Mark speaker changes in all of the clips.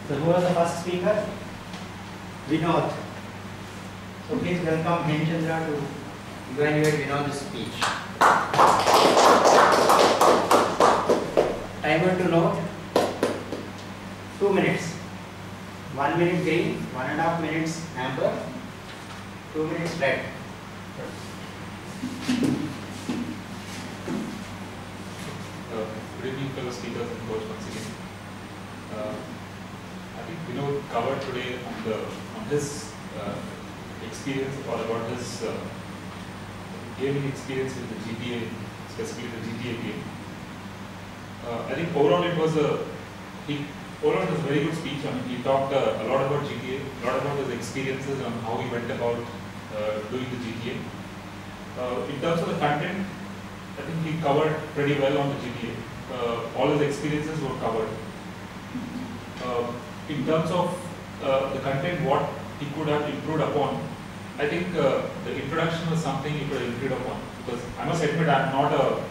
Speaker 1: So who was the first speaker? Vinod. So please welcome Hemchandra to evaluate Vinod's speech. Timer to note, 2 minutes. 1 minute green, 1.5 minutes amber, 2 minutes red.
Speaker 2: Good evening, fellow speakers and coach once again. I think Vinod covered today on his experience or about his gaming experience with the GTA, specifically the GTA game. I think overall it was a very good speech. I mean, he talked a lot about GTA, a lot about his experiences on how he went about doing the GTA. In terms of the content, I think he covered pretty well on the GTA. All his experiences were covered. In terms of the content, what he could have improved upon, I think the introduction was something he could have improved upon. Because I must admit, I'm not a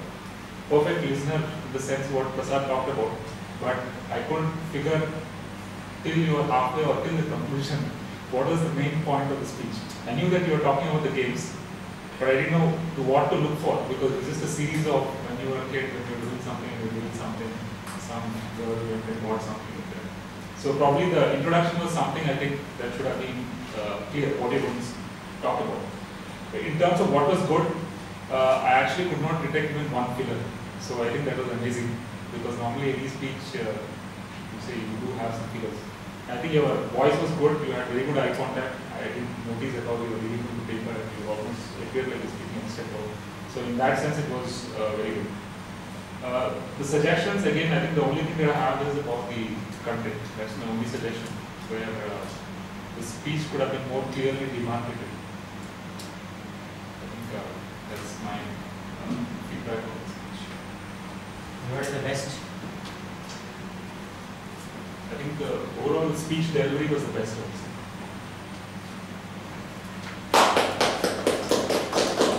Speaker 2: perfect listener in the sense what Prasad talked about, but I couldn't figure till you were halfway or till the conclusion what was the main point of the speech. I knew that you were talking about the games, but I didn't know to what to look for, because it's just a series of when you were a kid, when you were doing something, and you were doing something, some girl went and bought something like that. So probably the introduction was something I think that should have been clear what you're going to talk about. In terms of what was good, I actually could not detect even one filler. So I think that was amazing, because normally any speech, you say you do have some fillers. I think your voice was good, you had very good eye contact. I didn't notice at all you were reading from the paper and you almost appeared like you're speaking a step over. So in that sense it was very good. The suggestions, again, I think the only thing that I have is about the content. That's my only suggestion, where the speech could have been more clearly demarcated. I think that's my feedback on the speech.
Speaker 1: What is the best?
Speaker 2: I think the overall speech delivery was the best also.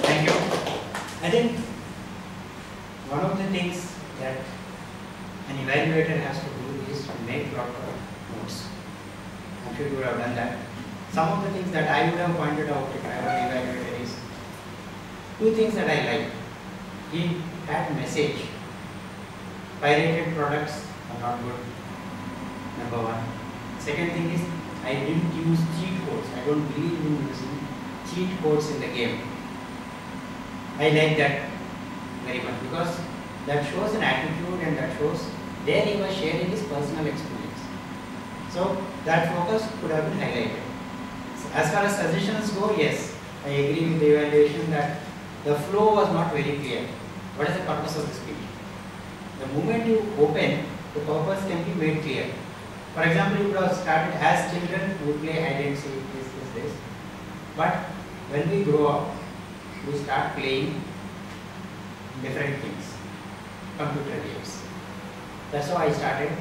Speaker 1: Thank you. I think one of the things that an evaluator has to do is to make lot of notes. I'm sure you would have done that. Some of the things that I would have pointed out if I were an evaluator is two things that I like. He had message. Pirated products are not good. Number one. Second thing is, I didn't use cheat codes. I don't believe in using cheat codes in the game. I like that very much, because that shows an attitude and that shows there he was sharing his personal experience. So that focus could have been highlighted. So as far as suggestions go, yes, I agree with the evaluation that the flow was not very clear. What is the purpose of the speech? The moment you open, the purpose can be made clear. For example, you could have started as children, we play hide and seek, this. But when we grow up, we start playing different things, computer games. That's how I started,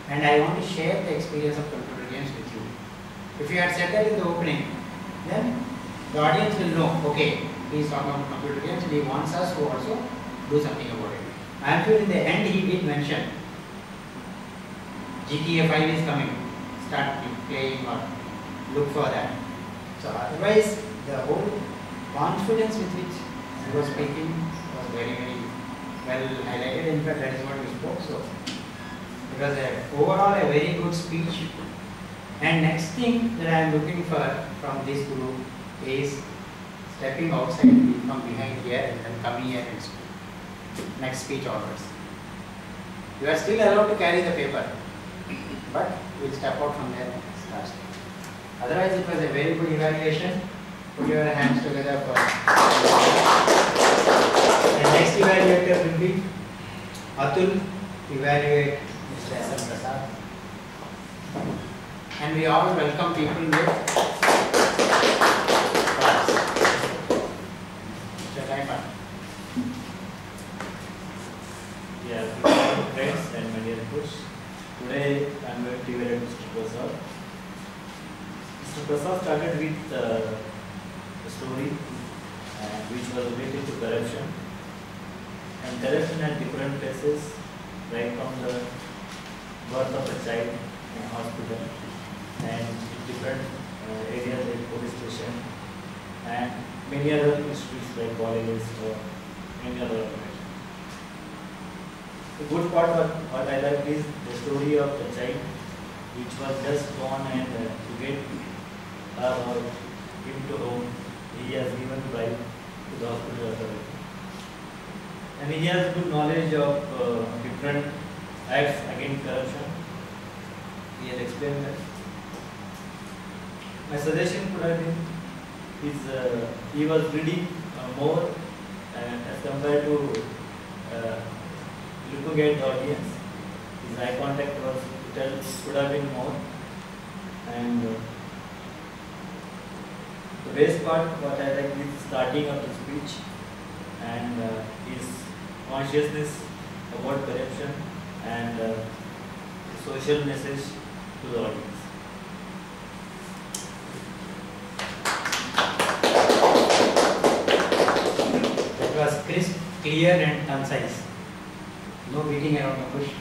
Speaker 1: and I want to share the experience of computer games with you. If you had said that in the opening, then the audience will know, okay, he is talking about computer games and he wants us to also do something about it. I am sure in the end he did mention GTA 5 is coming, start playing or look for that. So otherwise, the whole confidence with which he was speaking was very, very well highlighted. In fact, that is what we spoke. So it was overall a very good speech. And next thing that I am looking for from this group is stepping outside from behind here and then coming here and speak. Next speech onwards. You are still allowed to carry the paper, but we'll step out from there and start. Otherwise, it was a very good evaluation. Put your hands together for the next evaluator will be Atul, evaluate Mr. S. M. Prasad. And we all welcome people with class. Mr. Timer.
Speaker 3: Yeah, good morning friends and my dear coach. Today I am going to evaluate Mr. Prasad. Mr. Prasad started with a story which was related to corruption. And corruption at different places, right from the birth of a child in hospital and in different areas like police station and many other institutes like colleges or many other organizations. The good part what I like is the story of the child which was just born and to get her or him to home, he has given life to the hospital authority. And he has good knowledge of different acts against corruption. He has explained that. My suggestion could have been is he was reading more as compared to looking at the audience. His eye contact could have been more. And the best part what I like is starting of the speech and his consciousness about corruption and social message to the audience.
Speaker 1: It was crisp, clear and concise. No beating around the bush.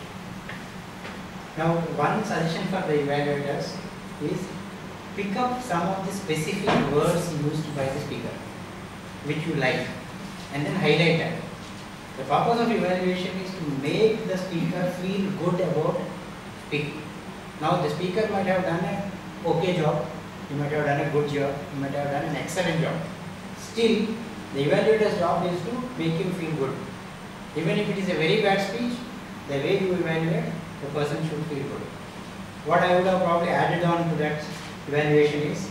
Speaker 1: Now, one suggestion for the evaluators is pick up some of the specific words used by the speaker, which you like, and then highlight that. The purpose of evaluation is to make the speaker feel good about speaking. Now, the speaker might have done an okay job, he might have done a good job, he might have done an excellent job. Still, the evaluator's job is to make him feel good. Even if it is a very bad speech, the way you evaluate, the person should feel good. What I would have probably added on to that evaluation is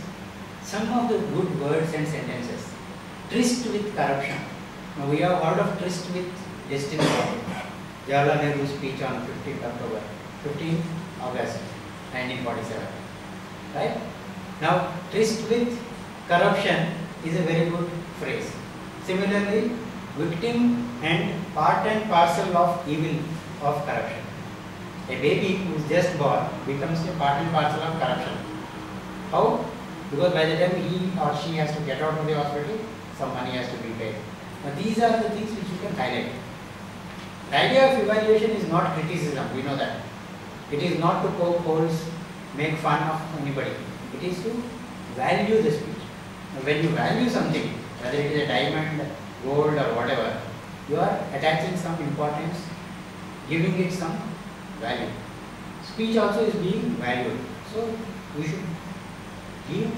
Speaker 1: some of the good words and sentences. Tryst with corruption. Now we have heard of tryst with destiny. Jawaharlal Nehru's speech on 15th August 1947. Right? Now tryst with corruption is a very good phrase. Similarly, victim and part and parcel of evil of corruption. A baby who is just born becomes a part and parcel of corruption. How? Because by the time he or she has to get out of the hospital, some money has to be paid. Now these are the things which you can highlight. The idea of evaluation is not criticism, we know that. It is not to poke holes, make fun of anybody. It is to value the speech. Now when you value something, whether it is a diamond, gold or whatever, you are attaching some importance, giving it some value. Speech also is being valued. So we should give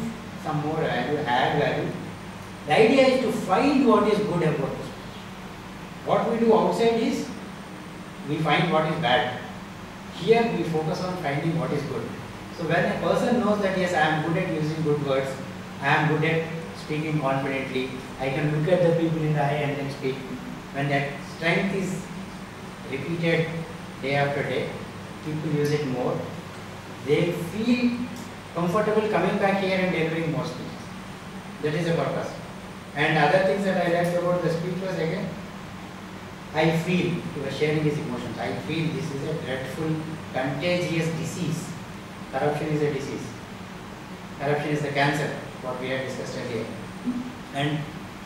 Speaker 1: some more value, add value. The idea is to find what is good about the speech. What we do outside is we find what is bad. Here we focus on finding what is good. So when a person knows that yes, I am good at using good words, I am good at speaking confidently, I can look at the people in the eye and then speak. When that strength is repeated day after day, people use it more. They feel comfortable coming back here and delivering more speeches. That is the purpose. And other things that I liked about the speech was again, I feel, he was sharing his emotions, I feel this is a dreadful, contagious disease. Corruption is a disease. Corruption is the cancer, what we have discussed earlier. And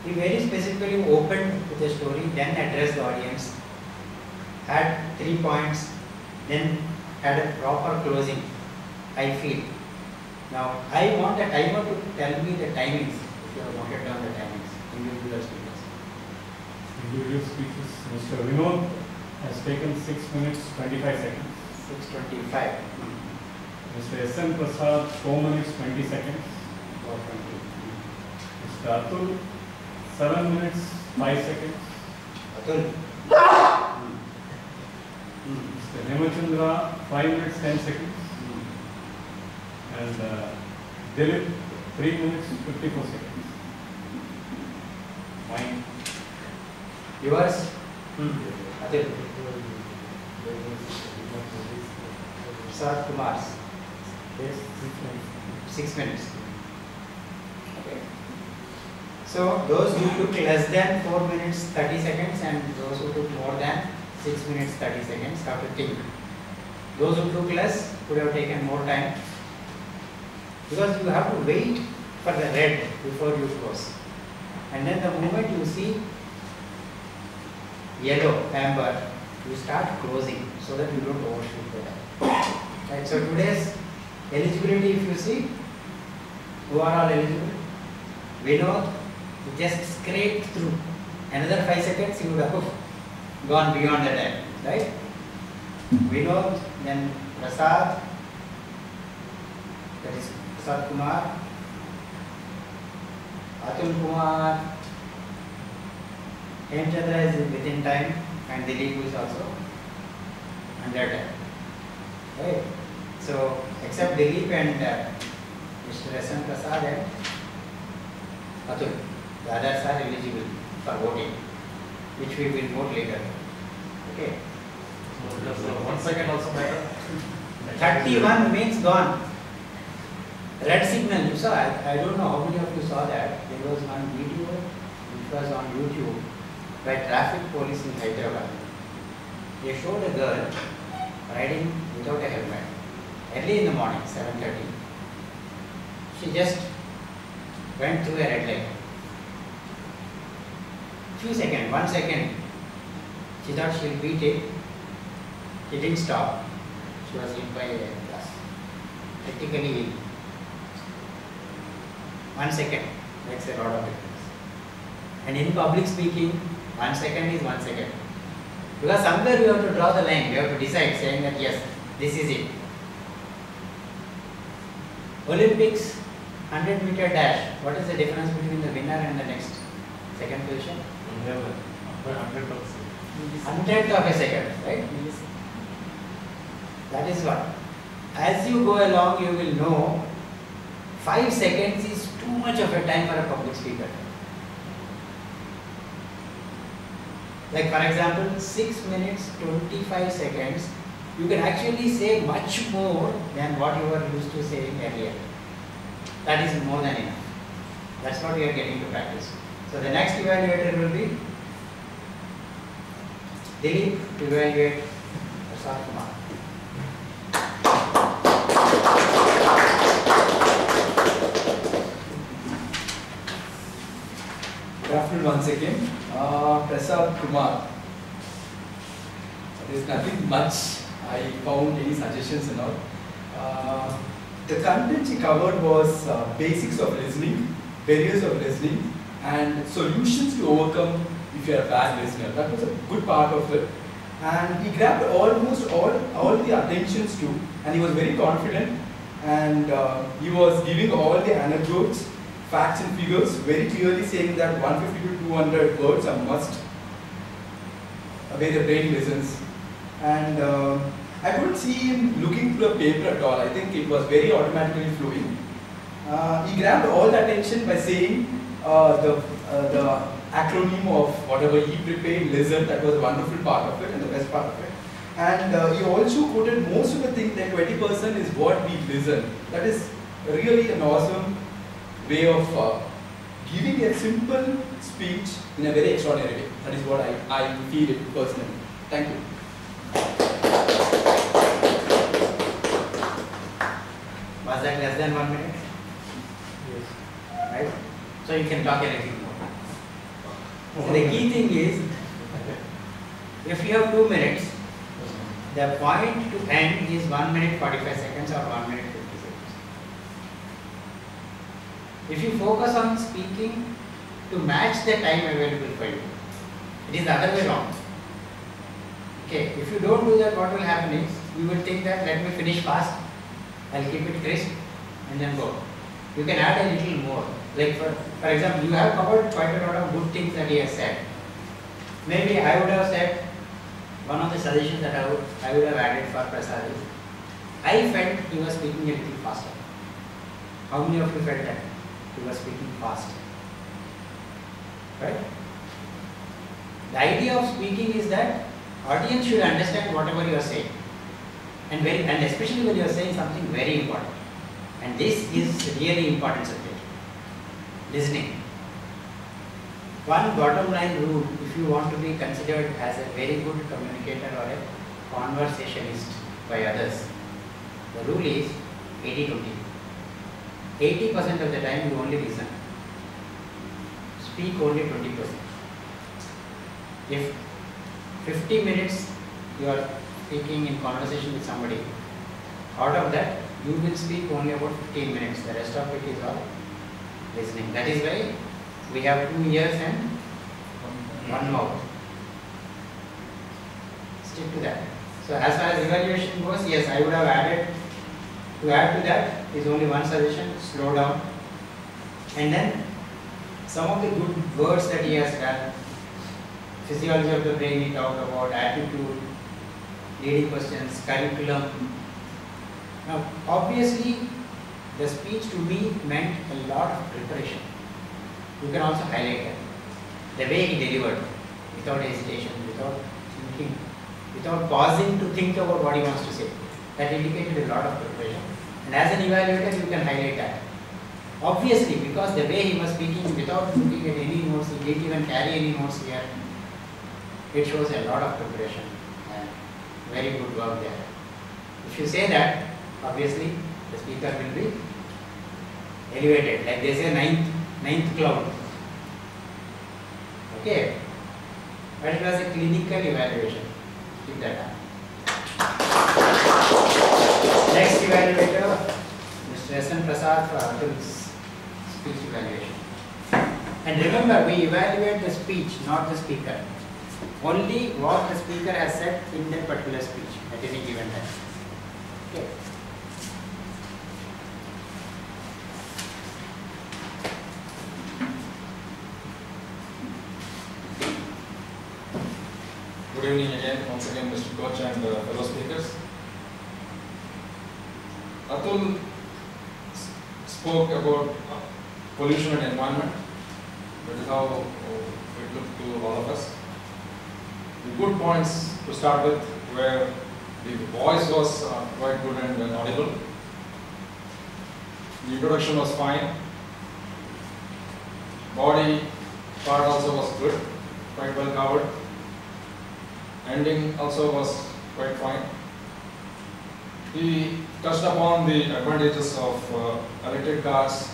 Speaker 1: he very specifically opened with a story, then addressed the audience, had 3 points, then had a proper closing. I feel. Now, I want a timer to tell me the timings, if you have noted down the timings, individual speakers.
Speaker 4: Individual speeches, Mr. Vinod has taken 6 minutes 25 seconds.
Speaker 1: 6:25.
Speaker 4: Mr. S.N. Prasad, 4 minutes 20 seconds.
Speaker 1: 4:20.
Speaker 4: Mr. Atul, 7 minutes 5 seconds.
Speaker 1: Atul.
Speaker 4: Mr. Hemachandra, 5 minutes 10 seconds. And Dilip, 3 minutes 54 seconds. Mine.
Speaker 1: Yours? Atul. Sarath Kumar's. 6 minutes. Okay. So those who took less than 4 minutes 30 seconds and those who took more than 6 minutes 30 seconds have to think. Those who took less could have taken more time, because you have to wait for the red before you close. And then the moment you see yellow, amber, you start closing so that you don't overshoot the time. Right, so today's eligibility, if you see, who are all eligible? Vinod, he just scraped through. Another 5 seconds, he would have gone beyond the time, right? Vinod, then Prasad, that is Prasad Kumar, Atul Kumar, Hemchandra is within time, and Dilip is also under time. Right? So, except Dilip and Mr. S. M. Prasad and Atul, the others are eligible for voting, which we will vote later. Okay.
Speaker 3: So does 1 second also matter?
Speaker 1: 31 means gone. Red signal, you saw, I don't know how many of you saw that. There was one video which was on YouTube by traffic police in Hyderabad. They showed a girl riding without a helmet early in the morning, 7:30. She just went through a red light. Few seconds, 1 second, she thought she'll beat it. She didn't stop. She was hit by a bus. Critically ill. 1 second makes a lot of difference. And in public speaking, 1 second is 1 second. Because somewhere we have to draw the line, we have to decide, saying that yes, this is it. Olympics, 100-meter dash, what is the difference between the winner and the next second position?
Speaker 2: By 100%.
Speaker 1: 100th of a second, right? That is what. As you go along, you will know 5 seconds is too much of a time for a public speaker. Like for example, 6 minutes 25 seconds, you can actually say much more than what you were used to saying earlier. That is more than enough. That's what we are getting to practice. So the next evaluator will be Dilip to evaluate Prasad Kumar.
Speaker 5: Good afternoon once again. Prasad Kumar. There is nothing much I found any suggestions and all. The content she covered was basics of listening, barriers of listening, and solutions to overcome if you are a bad listener. That was a good part of it. And he grabbed almost all the attentions too, and he was very confident, and he was giving all the anecdotes, facts and figures, very clearly saying that 150 to 200 words are must where the brain listens. And I couldn't see him looking through a paper at all. I think it was very automatically flowing. He grabbed all the attention by saying the acronym of whatever he prepared, listen. That was a wonderful part of it and the best part of it. And he also quoted most of the things that 20% is what we listen. That is really an awesome way of giving a simple speech in a very extraordinary way. That is what I feel it personally. Thank you.
Speaker 1: Was that less than 1 minute?
Speaker 4: Yes.
Speaker 1: Right? So you can talk a little more. So the key thing is, if you have 2 minutes, the point to end is 1 minute 45 seconds or 1 minute 50 seconds. If you focus on speaking to match the time available for you, it is the other way around. Okay, if you don't do that, what will happen is, you will think that let me finish fast, I'll keep it crisp and then go. You can add a little more. Like for example, you have covered quite a lot of good things that he has said. Maybe I would have said, one of the suggestions that I would have added for Prasad is, I felt he was speaking a little faster. How many of you felt that he was speaking fast? Right? The idea of speaking is that audience should understand whatever you are saying, and especially when you are saying something very important. And this is really important subject. Listening. One bottom line rule, if you want to be considered as a very good communicator or a conversationalist by others, the rule is 80-20. 80% of the time you only listen. Speak only 20%. If 50 minutes you are speaking in conversation with somebody, Out of that, you will speak only about 15 minutes. The rest of it is all listening. That is why we have 2 ears and 1 mouth. Stick to that. So as far as evaluation goes, yes, I would have added, to add to that is only one suggestion: slow down. And then some of the good words that he has done: physiology of the brain, he talked about attitude, leading questions, curriculum. Now, obviously, the speech to me meant a lot of preparation. You can also highlight that. The way he delivered, without hesitation, without thinking, without pausing to think about what he wants to say. That indicated a lot of preparation. And as an evaluator, you can highlight that. Obviously, because the way he was speaking without looking at any notes, he didn't even carry any notes here, it shows a lot of preparation and very good work there. If you say that, obviously the speaker will be elevated, like they say ninth cloud. Okay, but it was a clinical evaluation. Keep that up. Next evaluator, Mr. S.N. Prasad for Atul's speech evaluation. And remember, we evaluate the speech, not the speaker. Only what the speaker has said in that particular speech at any given time. Okay.
Speaker 6: Good evening again, once again, Mr. Coach and fellow speakers. Atul spoke about pollution and environment. That is how it looked to all of us. The good points to start with were the voice was quite good and audible. The introduction was fine. Body part also was good, quite well covered. Ending also was quite fine. He touched upon the advantages of electric cars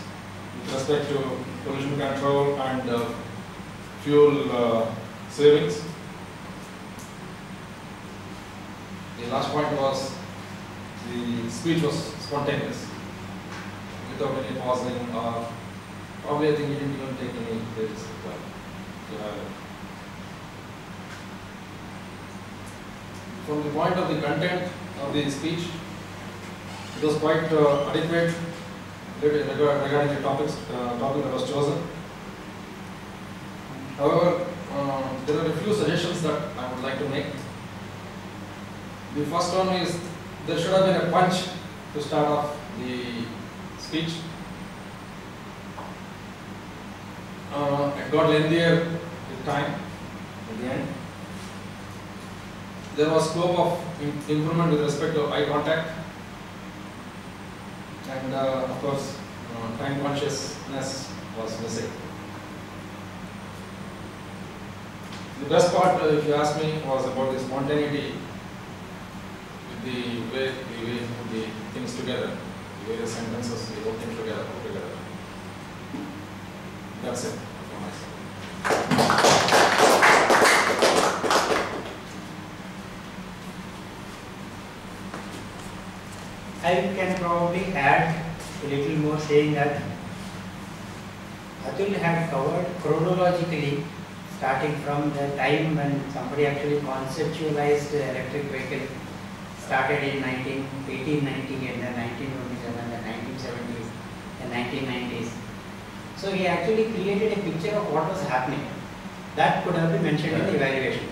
Speaker 6: with respect to pollution control and fuel savings. The last point was the speech was spontaneous, without any pausing. Probably I think he didn't even take any breaks. From the point of the content of the speech, it was quite adequate regarding the topic that was chosen. However, there are a few suggestions that I would like to make. The first one is there should have been a punch to start off the speech. It got lengthier with time at the end. There was scope of improvement with respect to eye contact, and of course time consciousness was missing. The best part, if you ask me, was about the spontaneity, with the way we put the things together, the various sentences, the whole thing together. That's it from my side.
Speaker 1: I can probably add a little more, saying that Atul had covered chronologically, starting from the time when somebody actually conceptualized the electric vehicle, started in 1890 and then 1927, the 1970s, the 1990s. So he actually created a picture of what was happening. That could have been mentioned in the evaluation.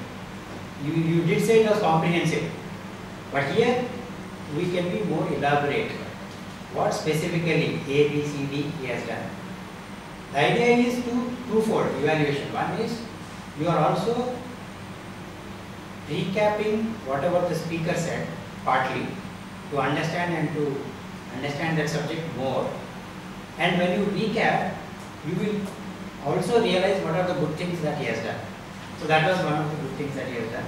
Speaker 1: You did say it was comprehensive, but here we can be more elaborate. What specifically A, B, C, D he has done. The idea is twofold evaluation. One is you are also recapping whatever the speaker said, partly, to understand that subject more. And when you recap, you will also realize what are the good things that he has done. So that was one of the good things that he has done.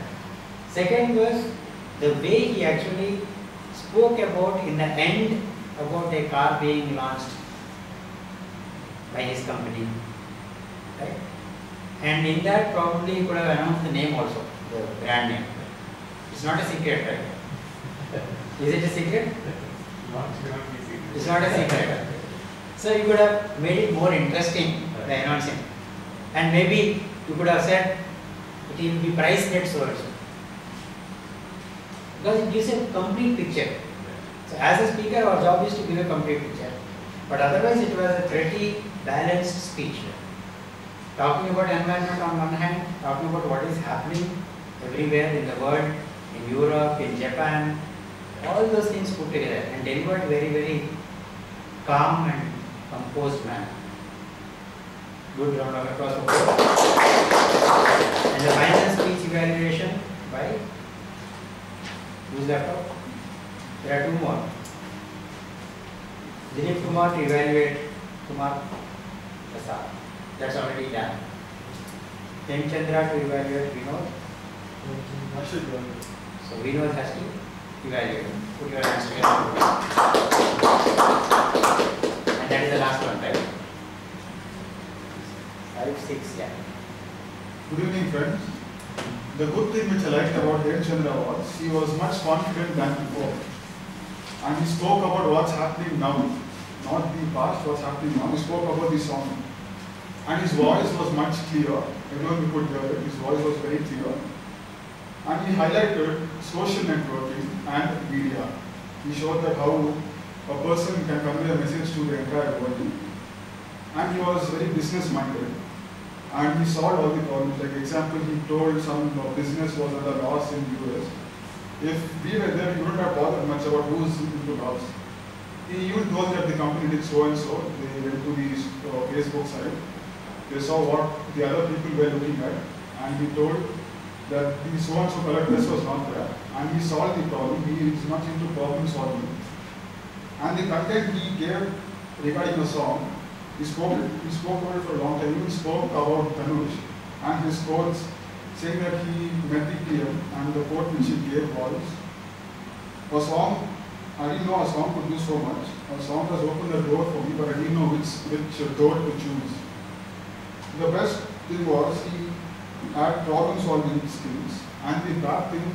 Speaker 1: Second was the way he actually spoke about in the end about a car being launched by his company, right? And in that probably he could have announced the name also, the brand name. It's not a secret, right? Is it a secret?
Speaker 4: Launch cannot be secret.
Speaker 1: It's not a secret. So you could have made it more interesting by announcing. And maybe you could have said it will be price net so also. Because it gives a complete picture. So as a speaker, our job is to give a complete picture. But otherwise it was a pretty balanced speech. Talking about environment on one hand, talking about what is happening everywhere in the world, in Europe, in Japan, all those things put together and delivered very, very calm and composed manner. Good round of applause for both. And the final speech evaluation by whose laptop? There are two more. Dilip Kumar to evaluate Kumar Prasad. That's already done. Ken Chandra to evaluate Vinod. So Vinod has to evaluate. Put your hands together. And that is the last one, right? 5, 6, yeah.
Speaker 7: Good evening, friends. The good thing which I liked about Ken Chandra was he was much confident than before. And he spoke about what's happening now, not the past, what's happening now. He spoke about the song. And his voice was much clearer. Everyone could hear it. His voice was very clear. And he highlighted social networking and media. He showed that how a person can convey a message to the entire world. And he was very business-minded. And he solved all the problems. Like example, he told some business was at a loss in US. If we were there, he wouldn't have bothered much about who's into loss. He even told that the company did so and so. They went to the Facebook site. They saw what the other people were looking at. And he told that the so and so collectors was not there. And he solved the problem. He is much into problem solving. And the content he gave regarding the song, he spoke about it for a long time. He spoke about Tanuj and his quotes, saying that he met the PM, and the quote which he gave was, a song, I didn't know a song could do so much. A song has opened the door for me, but I didn't know which door to choose. The best thing was he had problem solving skills, and the bad thing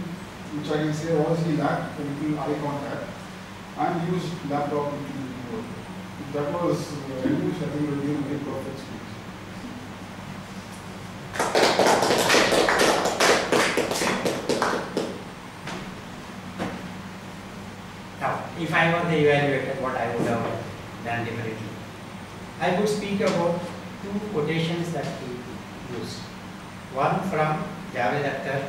Speaker 7: which I can say was he lacked a little eye contact and used laptop to keyboard. That was reduced, I think, would be a very perfect speech.
Speaker 1: Now, if I were the evaluator, what I would have done differently? I would speak about two quotations that he used. One from Javed Akhtar.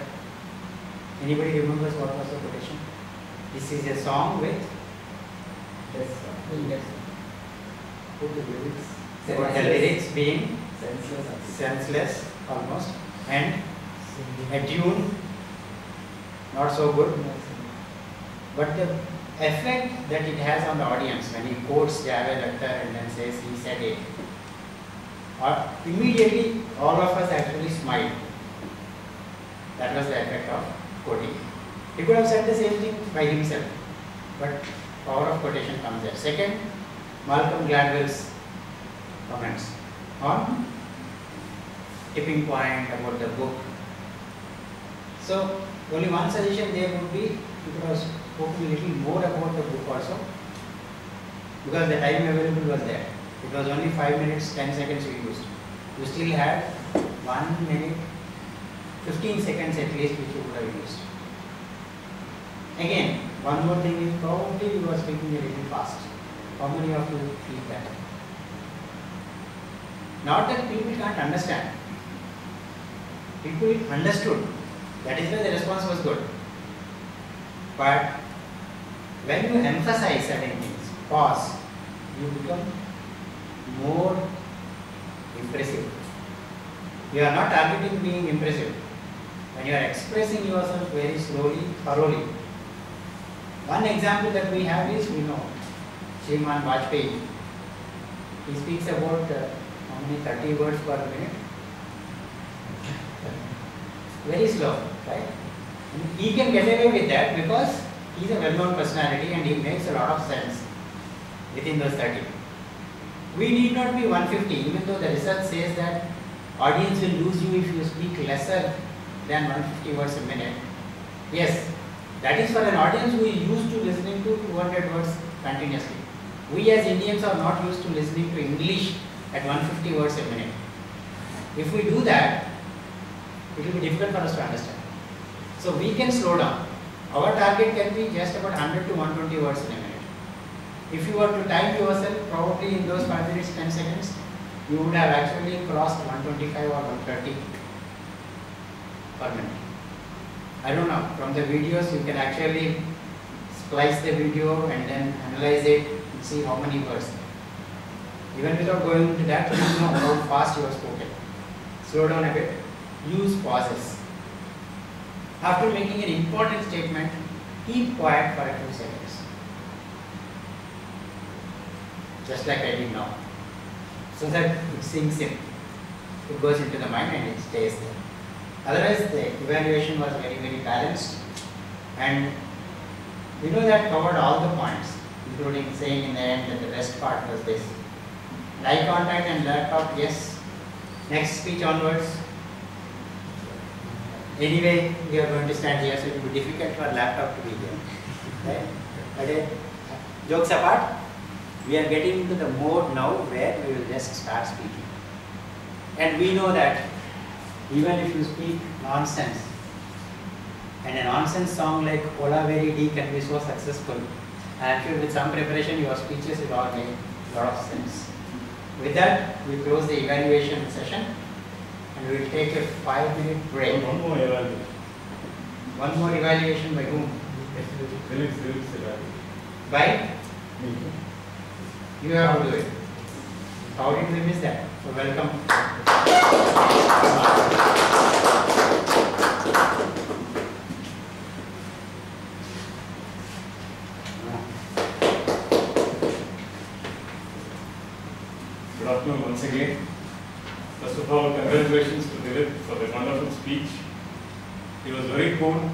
Speaker 1: Anybody remembers what was the quotation? This is a song with
Speaker 3: Put the lyrics.
Speaker 1: the lyrics being
Speaker 3: Senseless.
Speaker 1: senseless almost, and a tune not so good, but the effect that it has on the audience when he quotes Javed Akhtar and then says he said it, or immediately all of us actually smiled. That was the effect of quoting. He could have said the same thing by himself, but power of quotation comes there. Second, Malcolm Gladwell's comments on tipping point about the book. So only one suggestion there would be, you could have spoken a little more about the book also, because the time available was there. It was only 5 minutes, 10 seconds we used. You still had 1 minute, 15 seconds at least which you could have used. Again, one more thing is probably you were speaking a little fast. How many of you feel that? Not that people can't understand. People understood. That is why the response was good. But when you emphasize certain things, pause, you become more impressive. You are not targeting being impressive. When you are expressing yourself very slowly, thoroughly. One example that we have is, we know, Shriman Vajpayee. He speaks about how many 30 words per minute? Very slow, right? And he can get away with that because he is a well-known personality and he makes a lot of sense within those 30. We need not be 150, even though the research says that audience will lose you if you speak lesser than 150 words a minute. Yes, That is for an audience who is used to listening to 200 words continuously. We as Indians are not used to listening to English at 150 words a minute. If we do that, it will be difficult for us to understand. So we can slow down. Our target can be just about 100 to 120 words in a minute. If you were to time yourself, probably in those 5 minutes, 10 seconds, you would have actually crossed 125 or 130 per minute. I don't know, from the videos you can actually splice the video and then analyze it and see how many words. Even without going into that, you know how fast you have spoken. Slow down a bit, use pauses. After making an important statement, keep quiet for a few seconds. Just like I did now. So that it sinks in. It goes into the mind and it stays there. Otherwise, the evaluation was very, very balanced. And we know that covered all the points, including saying in the end that the best part was this. Eye contact and laptop, yes. Next speech onwards. Anyway, we are going to stand here, so it will be difficult for laptop to be here. Right? But jokes apart, we are getting into the mode now where we will just start speaking. And we know that even if you speak nonsense, and a nonsense song like Ola Very D can be so successful, I am sure with some preparation your speeches will all make a lot of sense. With that, we close the evaluation session and we will take a 5-minute break.
Speaker 4: One more evaluation.
Speaker 1: One more evaluation by whom?
Speaker 4: Lyrics evaluation.
Speaker 1: By?
Speaker 4: Me.
Speaker 1: You have to do it. How did we miss that? So welcome.
Speaker 4: Good afternoon once again. First of all, congratulations to Dilip for the wonderful speech. He was very cool.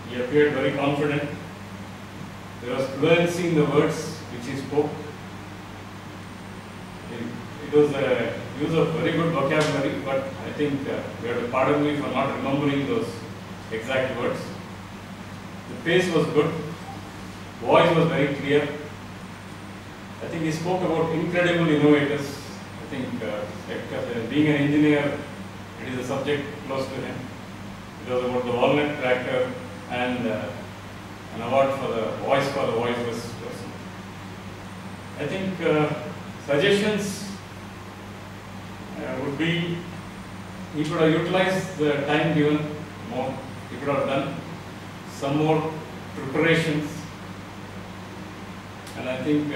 Speaker 4: He appeared very confident. There was fluency in the words which he spoke. It was a use of very good vocabulary, but I think you have to pardon me for not remembering those exact words. The pace was good. Voice was very clear. I think he spoke about incredible innovators. I think being an engineer, it is a subject close to him. It was about the walnut cracker and an award for the voiceless person. I think suggestions would be, he could have utilized the time given more. He could have done some more preparations, and I think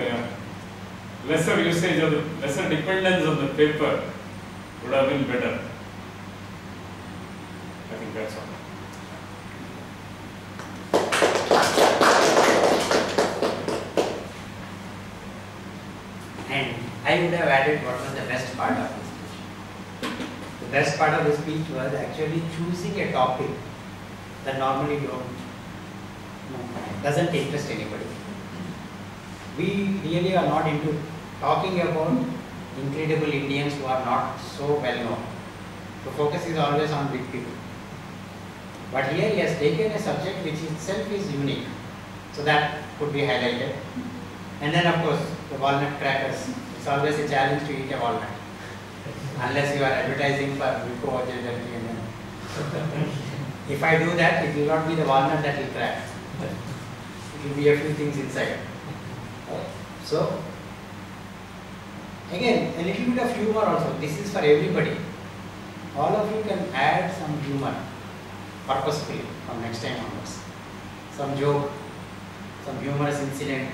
Speaker 4: lesser usage of the, lesser dependence on the paper would have been better. I think that's all.
Speaker 1: And I would have added what was the best part of the speech. The best part of the speech was actually choosing a topic that normally doesn't interest anybody. We really are not into talking about incredible Indians who are not so well known. The focus is always on big people. But here he has taken a subject which itself is unique. So that could be highlighted. And then of course the walnut crackers. It's always a challenge to eat a walnut. Unless you are advertising for Wipro or JNT. If I do that, it will not be the walnut that will crack. It will be a few things inside. So, again, a little bit of humor also. This is for everybody. All of you can add some humor purposefully from next time onwards. Some joke, some humorous incident.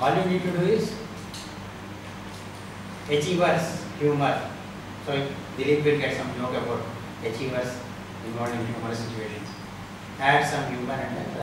Speaker 1: All you need to do is achievers, humor. So, Dilip will get some joke about achievers involved in humorous situations. Add some humor and then